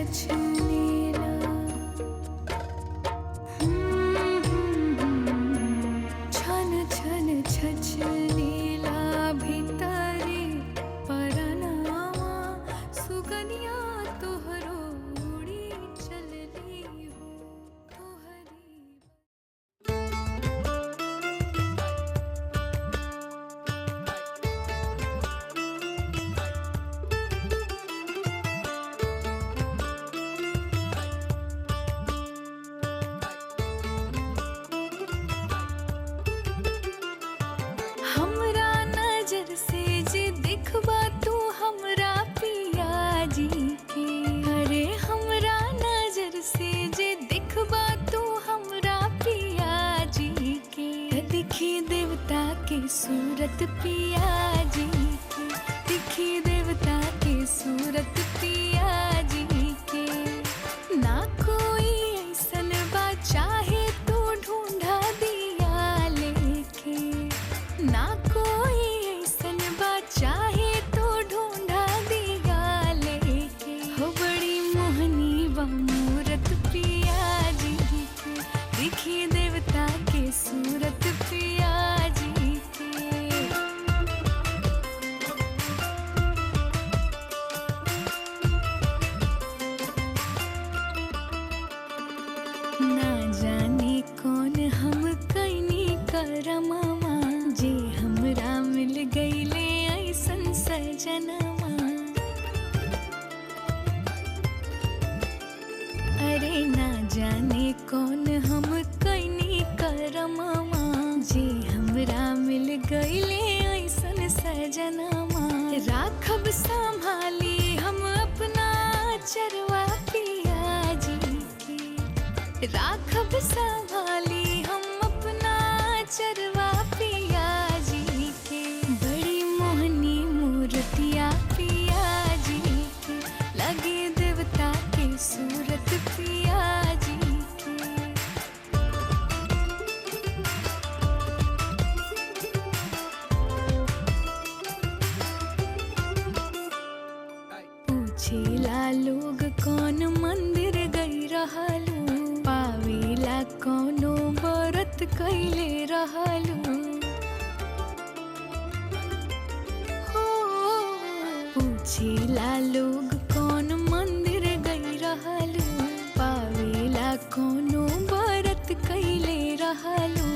छछनेला। छन छन छछनेला भीतरे परनावा, सुगनिया तोहरो उड़ी चलली हो तोहरी। हमरा नजर से जे दिखबा तू हमरा पिया जी के, अरे हमरा नजर से जे दिखबा तू हमरा पिया जी के, दिखी देवता के सूरत पिया जी के, दिखी देवता के सूरत पिया जी के। ना कोई ऐसन बा चाहे तू ढूंढा दिया लेके, ना कोई ऐसन बा चाहे तो ढूंढा दिया लेके, हो बड़ी मोहनी बा मूरत पिया जी के, दिखी देवता के सूरत पिया जी के। ना जाने कौन हम कैनी करमवा, जे हमरा मिल गईले ऐसन सजनवा। अरे ना जाने कौन हम कैनी करमवा, जे हमरा मिल गईले ऐसन सजनवा। राखब संभाली हम अपना चरवा पिया जी के, राखब संभाली हम अपना चरवा पिया जी के। बड़ी मोहनी मूर्तिया पिया जी के, लगे देवता के सूरत पिया जी के। पूछेला लोग कौन मंदिर गई रहलू, पावेला कौनो व्रत कैले रहलू। हो पूछेला लोग कौन मंदिर गई रहलू, पावेला कौनो व्रत कैले रहलू।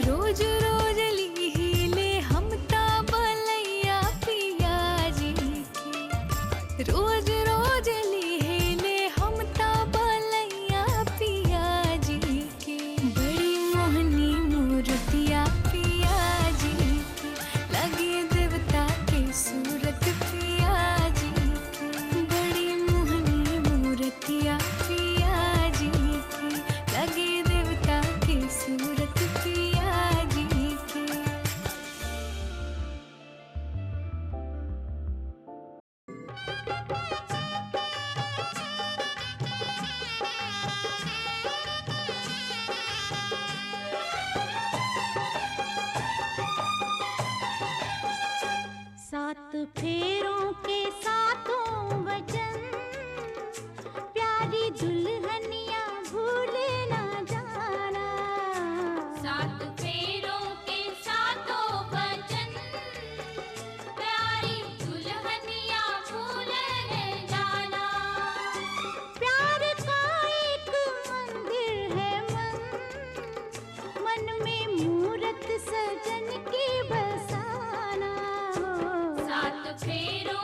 रोज रोज लीहिले हम ता बलैया पिया जी के, रोज रोज लीहिले हम ता बलैया पिया जी के। बड़ी मोहनी मूर्तिया पिया जी के, लगे देवता के सूरत पिया जी के। बड़ी मोहनी मूर्तिया पिया जी के, लगे देवता के सूरत पिया जी के। सात फेरों के सातों वचन, प्यारी दुल्हनिया भूल ना जाना। सात फेरों के सातों वचन, प्यारी दुल्हनिया भूल न जाना। प्यार का एक मंदिर है मन, मन में मूरत सजन की बसाना। सात फेरों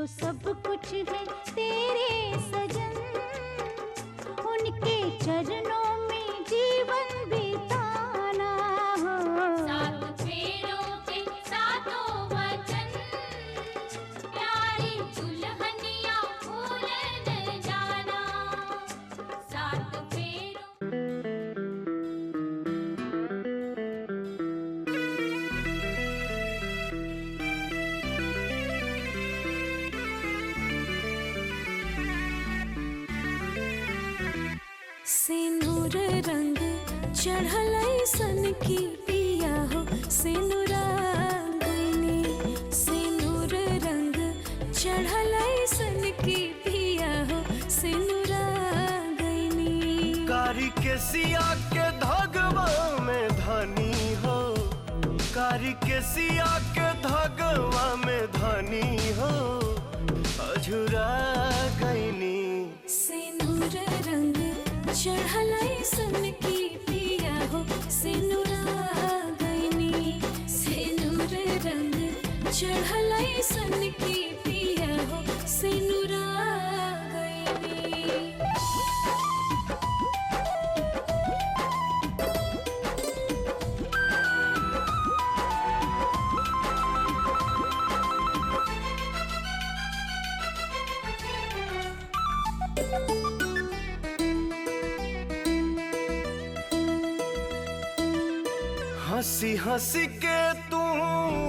तो सब कुछ है तेरे सजन, उनके चरणों में जीवन बिताना हो। सात फेरों के सातों वचन, प्यारी दुल्हनिया भूल न जाना। सात फेरों सिनुर रंग चढ़लई सन की पिया हो सिनुरांगनी। सिनुर रंग चढ़लई सन की पिया हो सिनुरांगनी। कारी के सिया के धगवा में धनी हो, कारी के सिया के धगवा में धनी हो, अझुरा गईनी। सिनुर रंग चढ़लई सन की पिया हो सिनुरांगनी। सिनुर रंग चढ़लई सन की पिया हो सिनुरांगनी। हंसी हंसी के तू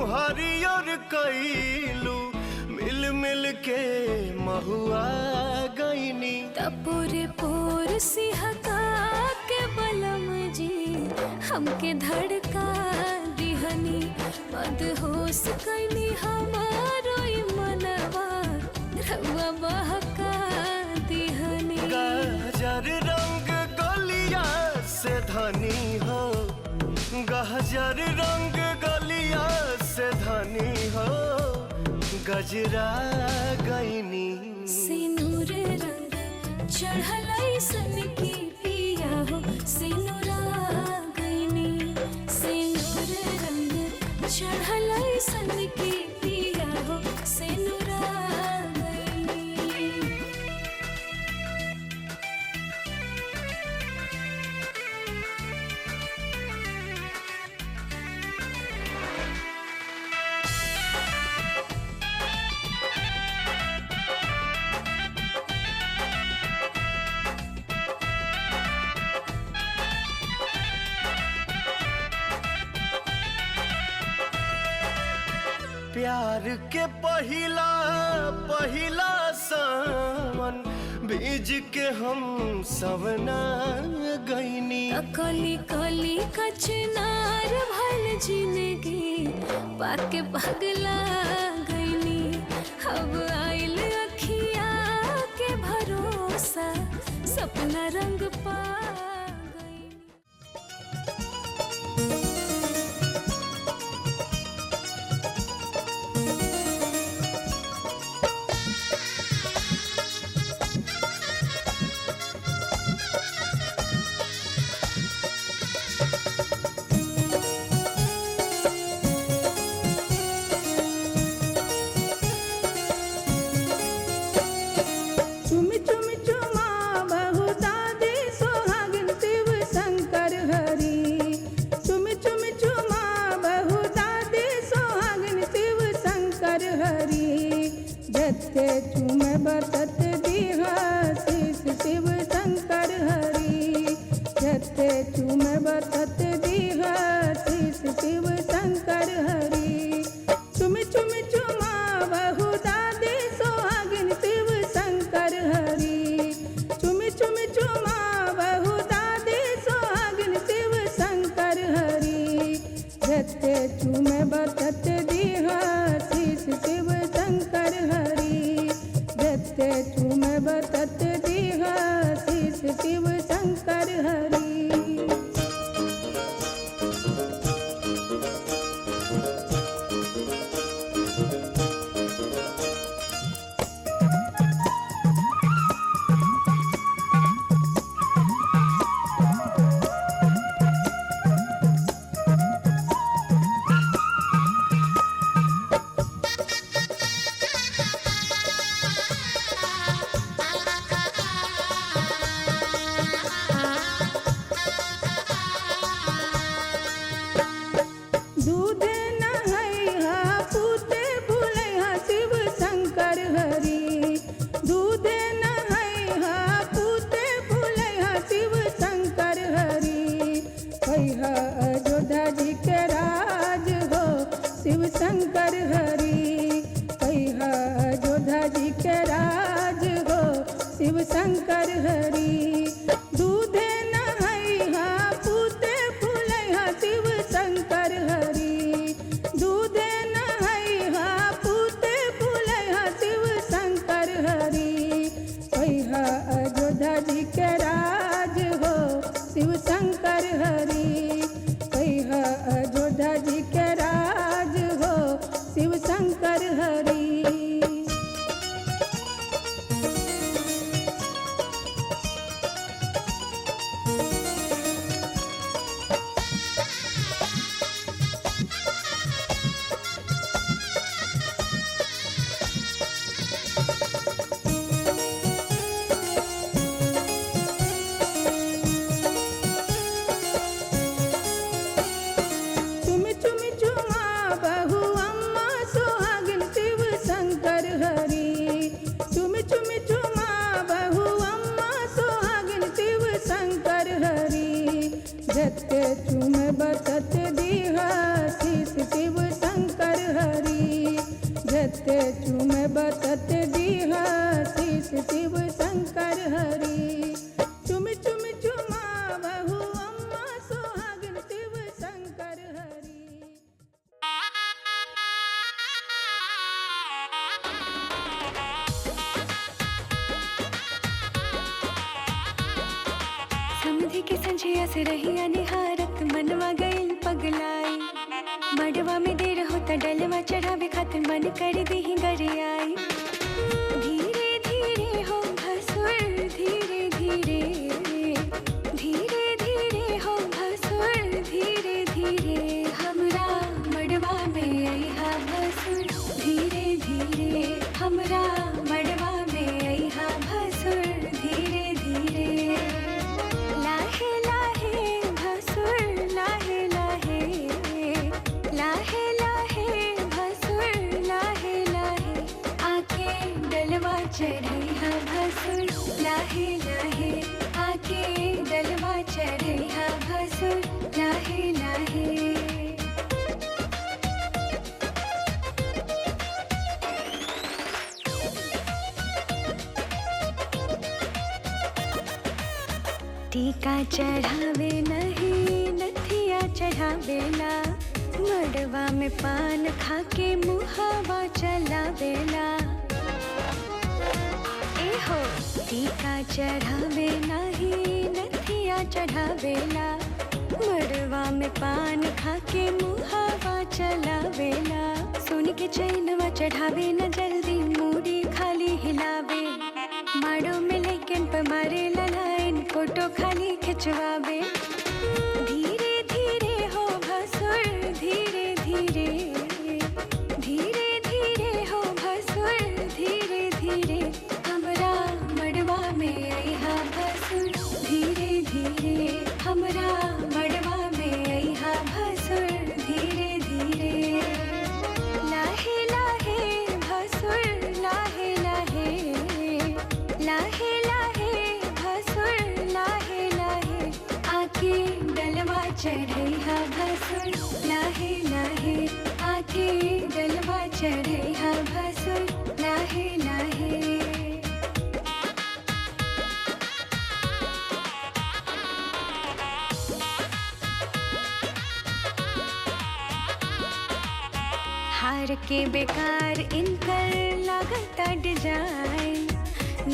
हरियर कैलू, मिल मिल के महुआ गईनी। तपोरे पोर सिहका के बलम जी हमके धड़का दिहनी। मदहोश कैली हमारो ई मनवा रउआ बहका दिहनी। गहजर रंग गलिया से धनी हो, गहजर रंग गलिया से धनी हो, गजरा गईनी। सिनुर रंग चढ़लई सन की पिया हो सिनुरांगनी। सिनुर रंग चढ़लई सन की पिया हो सिनुरांगनी। प्यार के पहिला पहिला सावन बीज के हम सवना गईनी। कली कली कचनार भल जिंदगी पाके पगला गईनी। अब आइल अखिया के भरोसा सपना रंग पा गईनी। चुम चुम चुमा बहुता दे सोहागिन शिव शंकर हरि। चुम चुम चुमा बहुता दे सोहागिन शिव शंकर हरि। जत्ते चुम बतत दीहा शीश शिव शंकर हरि। जत्ते चुम बतत दीहा शीश शिव शंकर हरि। चुम चुम चुमा बहुता दे सोहागिन शिव शंकर हरि। चुम चुम चुमा बहुता दे सोहागिन शिव शंकर हरि। जत्ते चुम बतत दीहा शीश शिव शंकर हरि। जत्ते चुम बतत दीहा शीश शिव शंकर हरि। जी के राज हो शिव शंकर हरि। कह अयोध्या जी के राज हो शिव शंकर हरि। चुम चुम चुमा बहु अम्मा सुहागिन शिव शंकर हरि। चुम चुम चुमा बहु अम्मा सुहागिन शिव शंकर हरि। जत चुम बतत दीहा शीस शिव शंकर हरि। जत चुम बतत दीहा शीस शिव शंकर हरि। चुम चुम चुमा बहु अम्मा सुहागिन शिव शंकर हरि। समधि के संझिया से रहिया निहारत मनवा गइल पगलाई। मड़वा में देर होता डलवा चढ़ावे खातिर मन कर दही गरियाई। धीरे धीरे हो भसुर धीरे धीरे। धीरे धीरे हो भसुर धीरे धीरे। हमरा मड़वा में अइहा भसुर धीरे धीरे। हमरा मड़वा में अइहा भसुर धीरे धीरे। लाहे लाहे भसुर लाहे लाहे। लाहे लाहे भसुर लाहे लाहे। आके डलवा चढ़ैहा भसुर लाहे लाहे। आके डलवा चढ़ैहा भसुर लाहे लाहे। टीका चढ़ावे नहीं नथिया चढ़ावेला। मड़वा में पान खाके मुहावा चलावेला। ए हो टीका चढ़ावे नहीं नथिया चढ़ावेला। मड़वा में पान खाके मुहावा चलावेला। सोन के चैनवा चढ़ावे न जल्दी मूड़ी खाली हिलावे। माड़ो में लेकिन पर मारे लाइन फोटो खाली खिंचवावे। धीरे धीरे हो भसुर धीरे धीरे। धीरे धीरे हो भसुर धीरे धीरे। हमरा मड़वा में अइहा भसुर धीरे धीरे। हमरा मड़वा में अइहा भसुर धीरे धीरे। लाहे लाहे भसुर लाहे लाहे। लाहे लाहे भसुर लाहे लाहे। आके डलवा चढ़ैहा भसुर लाहे लाहे। आके डलवा चढ़ैहा भसुर लाहे लाहे। हार के बेकार इनकर लागता डिजाइन।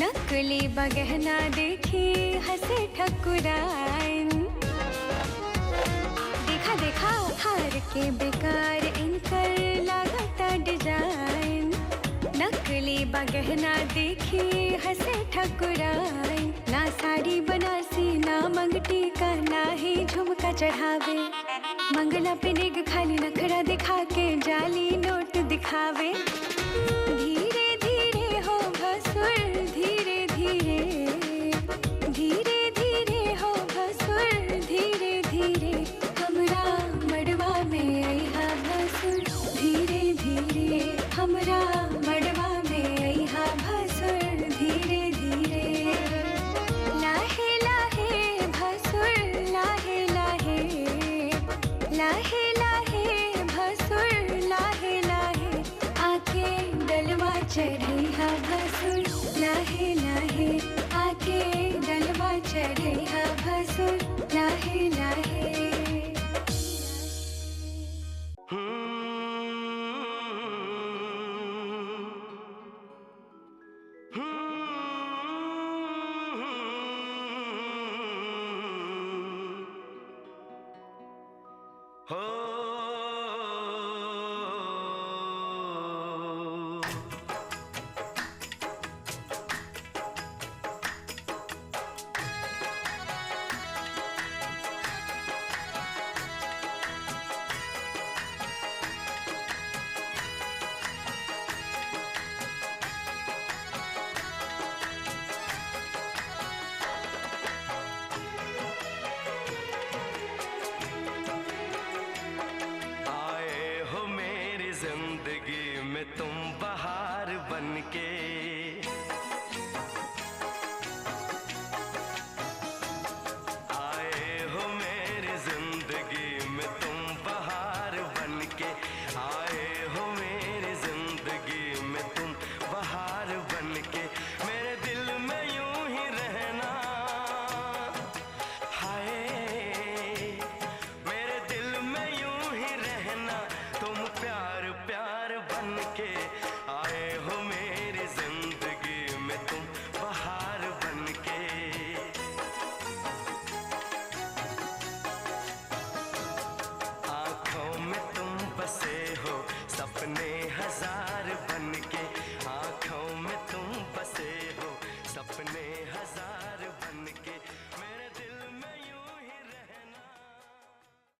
नकली बगहना देखी हंसे ठकुराइन। देखा देखा हार के बेकार इनकर लागता डिजाइन। नकली बगहना देखी हंसे ठकुराइन। ना साड़ी बनारसी ना मंगटी का ना ही झुमका चढ़ावे। मंगला पे निग खाली नखरा दिखा के जाली नोट दिखावे। धीरे धीरे हो भसुर धीरे धीरे। धीरे धीरे हो भसुर धीरे धीरे। हमरा मड़वा में अइहा भसुर धीरे धीरे। हमरा मड़वा में अइहा भसुर धीरे धीरे। लाहे लाहे भसुर लाहे लाहे। लाहे लाहे भसुर लाहे लाहे। आके हो